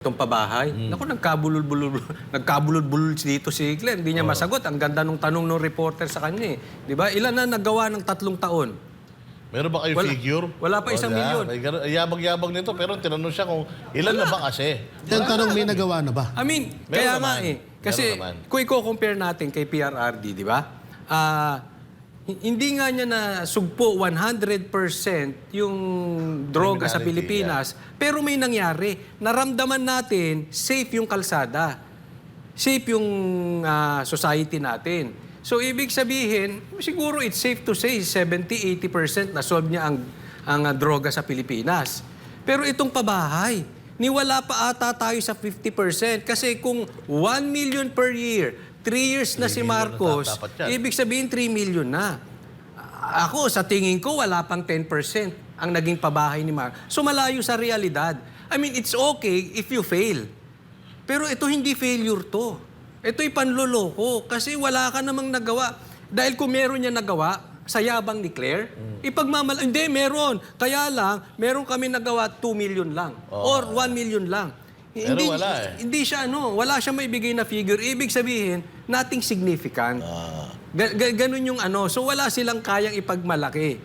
Itong pabahay. Naku, nagkabulol-bulol dito si Glenn. Hindi niya masagot. Ang ganda nung tanong ng reporter sa kanya. Di ba? Ilan na nagawa ng 3 taon? Meron ba kayo figure? Wala pa 1 milyon. Yabang-yabang nito, pero tinanong siya kung ilan na ba kasi. Yung tanong, may nagawa na ba? I mean, Meron kaya naman. nga Kasi kung i-compare natin kay PRRD, di ba? Hindi nga niya na sugpo 100% yung droga sa Criminality, Pilipinas, pero may nangyari. Naramdaman natin, safe yung kalsada. Safe yung society natin. So, ibig sabihin, siguro it's safe to say 70-80% na-solve niya ang droga sa Pilipinas. Pero itong pabahay, niwala pa ata tayo sa 50%. Kasi kung 1 million per year, 3 years na si Marcos, ibig sabihin 3 million na. Ako, sa tingin ko, wala pang 10% ang naging pabahay ni Marcos. So, malayo sa realidad. I mean, it's okay if you fail. Pero ito hindi failure to. Ito'y panloloko kasi wala ka namang nagawa. Dahil kung meron niya nagawa, sa yabang ni Claire, hindi, meron. Kaya lang, meron kami nagawa 2 million lang. Or 1 million lang. Pero Hindi, wala hindi siya wala siyang maibigay na figure. Ibig sabihin, nothing significant. Ganun yung So wala silang kayang ipagmalaki.